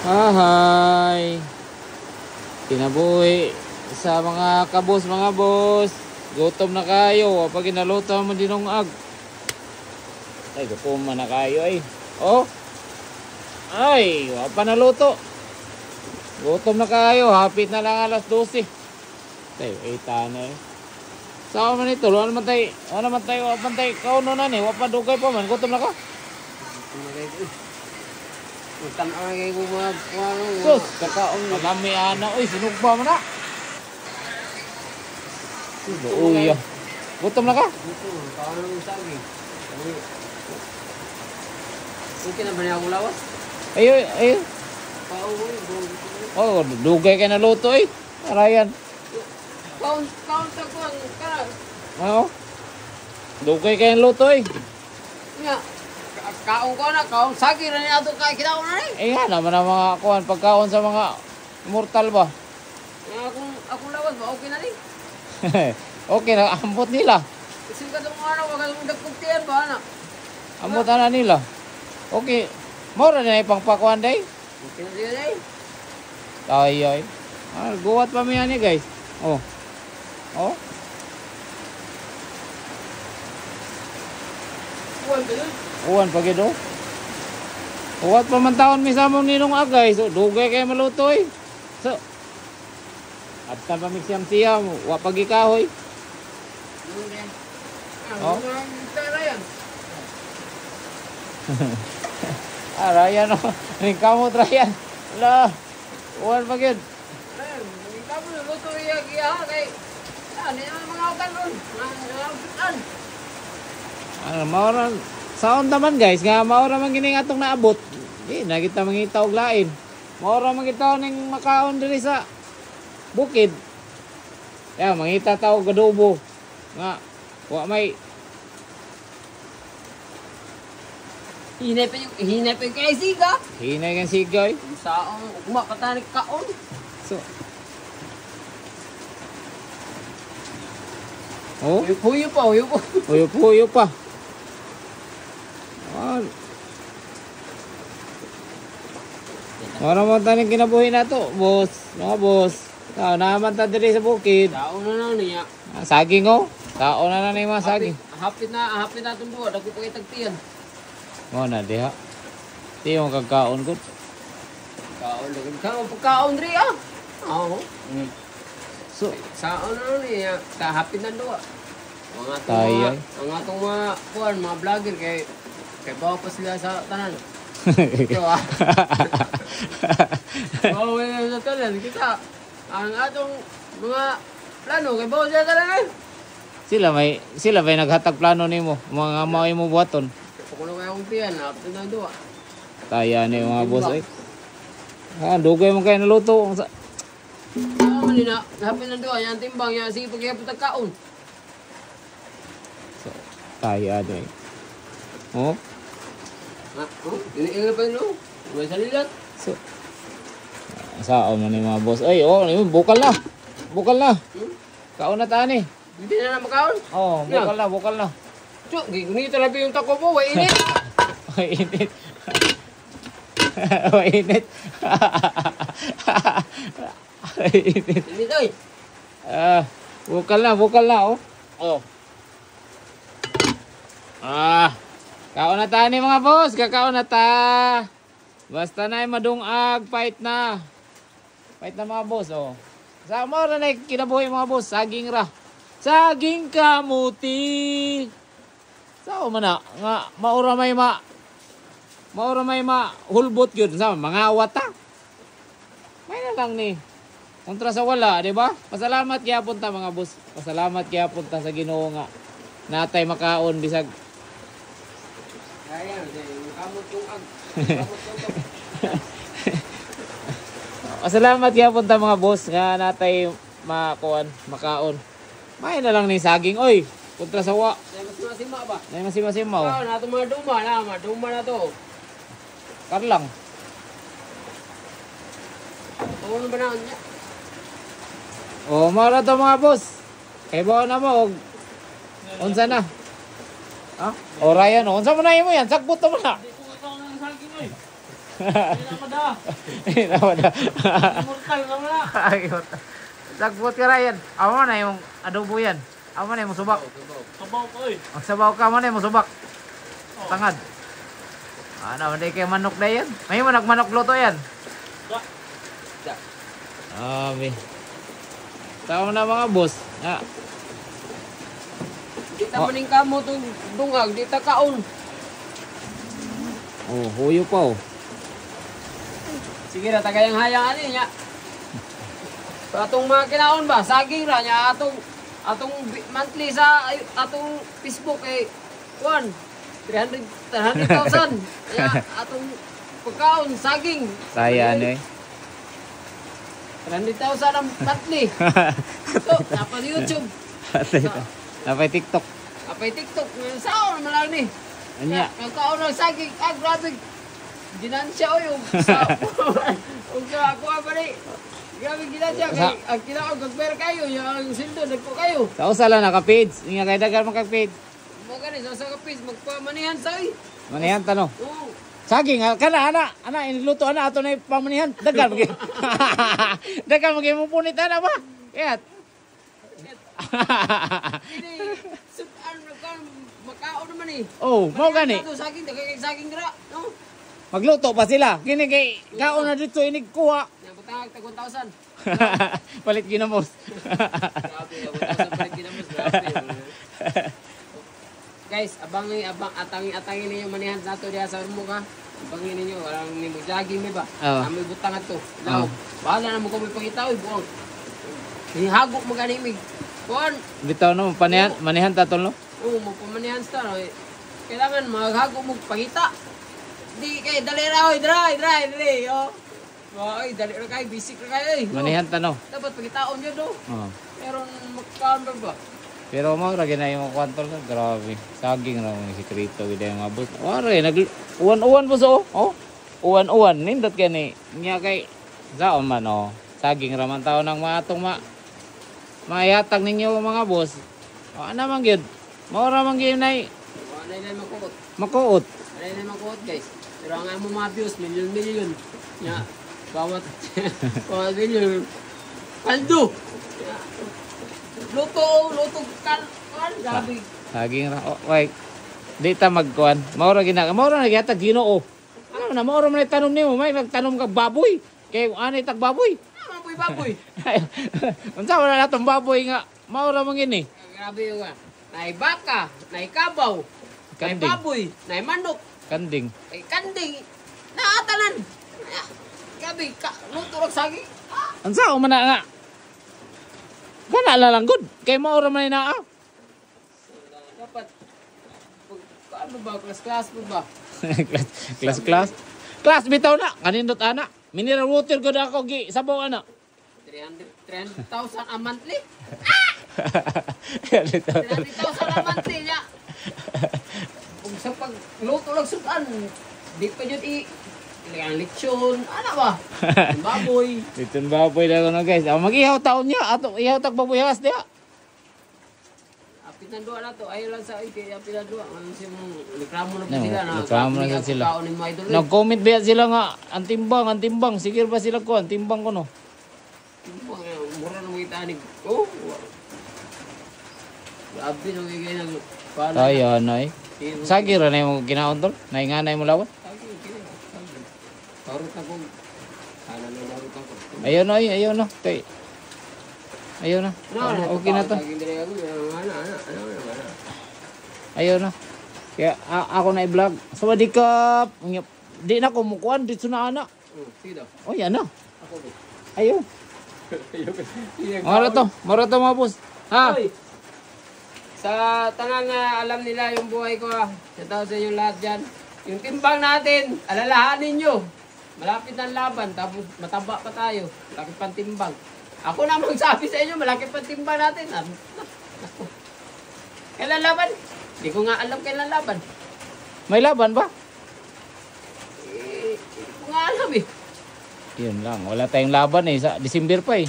Hi! Kinabuhi sa mga kabos, mga boss. Gutom na kayo. Pag inaluto mo dinong ag. Ay, gutom na kayo ay. Oh! Ay, wapa naluto. Gutom na kayo. Hapit na lang alas 12. Ay, 8 na eh. Saan man ito? Ano naman tayo? Ano naman tayo? Wapan tayo? Kauno na ni. Wapan dugay pa man. Gutom na ka? Magtanong kayo kung mga Sus! Kakaon na. Magami ana. Uy, sinugba mo na. Uy, gutom na ka? Gutom. Kaon ng saging. Okay na ba niya akong lawas? Ayo, ayo. Kaon. Oh, dugay kayo na luto eh. Arayan. Kaon sa kuwan. Karan. Oo. Dugay kayo na luto eh. Nga. Kaon ko na. Kaon saging na niya ito kaya kinaon na rin. Eh nga naman ang mga kuhan. Pagkaon sa mga immortal ba? Akong lawas ba? Okay na rin. Okay na, ambot nila. Kasi ka itong araw. Wag kang dagpugtiyan ba anak? Ambot na nila. Okay. Mora na ipang pakuan day. Okay na siya rin. Ay, ay. Guwat pa miyan eh guys. Oh. Oh. Kuwan ba yun? Uwan pa gido. Uwat pa man taon mi sa mong ninong agay. So, dugay kayo maluto eh. So, at pa mixyam-siyam. Wa pagikahoy. Yun din. Oh. Tara yan. Ryan o. Ring kamot Ryan. Ala. Uwan pa gid. Ayun. Kamu luto iya kay. Ano yung mga utan nun? Mga utan. Maoran. Saon naman guys. Nga maoran man gining atong naabot. Di na kita mangita og lain. Maoran man kita ning makaon diri sa bukid. Ya, mangita ta og adobo. Nga wa may Hinay pa yung kay siga. hinay kan sigoy. Saong kumakatanik kaon. So. Oh, Huyo pa. puyo pa. Ah. Ora mo taning kinabuhi na to, boss. Mga boss. Naman ta diri sa bukid. Saong na lang niya. Saging oh. Taon na ni mga saging. Hapit na itong duwa. Dagko pa itagtiyan. Mo na diha. Di yung kagkaon ko. Kaon lagi. Kaon rin ah. Oo. So, Saon na lang niya. Hapit na duwa. Tayo. Ang atong mga kuwan, mga vlogger kay bawa pa sila sa tanan. Ito ah. Bawa na sa tanan. Kita. Ang atong mga plano kay bawa sila tanan. sila may naghatag plano nimo, mga mao mo buhaton. Kuno kay akong tiyan, hapit na duwa. Taya ni mga boss ay. Dugay mo kayo naluto. Oo, manina. Hapit na duwa. Yan timbang. Yan sige pagkaya kaon. So, taya ni. Oh. Ini pa yun, no? May salilat. So, saan man ni mga boss. Ay, oh, bukal na. Bukal na. Kaon na tani. Hindi na makaon. Oh, bukal na. Cuk, ginito labi yung tako po. Way init. Way init. Way init. Way init. Init oy. Bukal na, oh. Oh. Kaon na ta ni mga boss, kakaon na ta. Basta na madungag, fight na. Fight na mga boss, oh. Sa mo ra na kinabuhi mga boss, saging ra. Saging kamuti. Sao man na nga maura may hulbot gyud sa mga awata. May na lang ni. Kontra sa wala, di ba? Pasalamat gyapon ta mga boss. Pasalamat gyapon ta sa Ginoo nga natay makaon bisag. Ayan, kamot yung ag. Pasalamat gyapon ta mga boss nga natay makaon. May na lang ni saging oy. Kontra sa wa. Mas masima ba? Nay masima-sima oh. Nato mga duma na to. Karlang. Oo na ba na niya? Oh, mara to mga boss. Kay bao na mo og unsa na? Ha? O Ryan, unsa mo na imo yan? Sagbot mo na. Hindi naman na. Mortal ka na. Ayot. Sagbot ka na yan. Amo na yung adobo yan. Amo na yung musubak. Sabaw ko eh. Magsabaw ka mo na yung musubak. Tangad. Ano, hindi kayo manok na yan. May manok luto yan. Abi. Tama na mga boss. Ah. Di ta maning kamo itong dungag, di ta kaon. Oh, huyo pa oh. Sige na, tagayang hayang ani niya. Atong mga kinaon ba, saging ra niya, atong monthly sa atong Facebook kay 300,000. Niya, atong pagkaon, saging. Saya ano eh. 300,000 ang monthly. So, dapat YouTube. Napay TikTok. Apay TikTok, saan naman lang ni? Anya. Nagkaon ng saging, grabe. Ginansya o yung sa... Huwag ka ako ba ni? Grabe ginansya kay... Ang kinaon, kagpera kayo, yung sildo, nagpo kayo. Sa usala naka-page. Nga kay dagan makag-page. Mga ganit, sa kapis, magpamanihan sa'yo. Manihan tano. Oo. Saging, kana ana iniluto ana ato na pamanihan. Dagan magi. Dagan magi mo punit ana ba? Kayat. Hindi, ano, makaon naman eh. Oh, mau gani. Saging, saging dira, no? Magluto pa sila. Kini kay kaon na dito inig kuha. Butang tag 1,000. Palit ginamos. Grabe, 1,000 palit ginamos, grabe. Guys, atangin ninyo manihan sa ato diha sa Ormoc ha. Abangin ninyo, walang nimo jogging mi ba? Amoy butang ato. Law. Bahala na mo ko pangitaw buong. Hihagok mo gani mig. Kuan. Bitaw no manihan tatol no. Oo, mo pamanihan sa kailangan maghagok mo pangita. Di kay dali ra oy, dry. Oh. Oy, dali ra kay bisik ra kay. Manihan tano. Dapat pangitaon yo do. Oh. Meron magkaon ba? Pero mo ra ginay mo kwantol na grabe. Saging ra mo sikreto gid ang abot. Wala nag uwan po so. Oh. Uwan nindot gani. Nya kay saon man oh. Saging ra man taon nang maatong mayatag ninyo mga boss. O ana man gyud. Mao ra man gyud nay Wala na makuot. makuot. Wala na makuot guys. Pero ang amo mga views, milyon. Nya bawat milyon. Kaldo. Luto kan gabi. Saging ra. Oh, wait. Di ta magkuan. Mao ra nagihatag Ginoo. Ano na mao ra man tanom nimo, may nagtanom kag baboy. Kay ani tag baboy. Baboy. Unsa wala natong baboy nga mao ra man gini. Grabe yung nay baka, nay kabaw, nay Kanding. baboy, nay manok, Kanding. nay kanding. Naatanan. Grabe, luto lang saging. Unsa man na nga? Kana lang good. Kay mao ra man naa. Dapat ano ba, class mo ba? Class bitaw na. Kanindot ana. Mineral water gud ako gi sabaw ana. 300,000 a monthly? 300,000 a monthly niya. Kung sa pagluto lang sudan, di pa yun ilang lechon, ano ba? Baboy. Dito baboy na no guys. Mag-ihaw taon niya. Ato ihaw tag baboy has dia. Apit na duwa na to. Ayaw lang sa kay apit na duwa. Ano siya mong reklamo na pa No, sila. reklamo na sila. Kaon ni mga idol. Nag-comment ba sila nga ang timbang. Sige ba sila ko ang timbang ko no? Mura na mga itanig. Oh. Grabe na mga ganyan. Kaya na eh. Sagi ra na yung ginaon tol. Nainganay mo lawan. Tarot ako. Sana na tarot ako. Ayun no. Kay. Ayun na. Okay na to. Ayun na. Kaya ako na i-vlog. Sawadikap. Di na kumukuan dito na ana. Sige daw. Oh yan na. Ako ba? Ayun. Mara to mga boss. Ha? Oy. Sa tanang alam nila yung buhay ko ha. Sa sa inyong lahat dyan. Yung timbang natin, alalahanin nyo. Malapit ng laban, tapos mataba pa tayo. Malaki pang timbang. Ako na magsabi sa inyo, malaki pang timbang natin. Kailan laban? Hindi ko nga alam kailan laban. May laban ba? Hindi ko nga alam eh. Yun lang. Wala tayong laban eh. Sa December pa eh.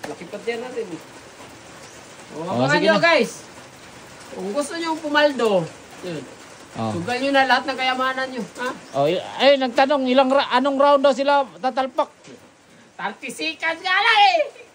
Laki pa din natin. Oh, Abangan sige nyo na. guys. Kung gusto nyo pumaldo, yun. Oh. Sugal nyo na lahat ng kayamanan nyo. Ha? Oh, ay, nagtanong, anong round daw sila tatalpak? 30 seconds nga lang eh.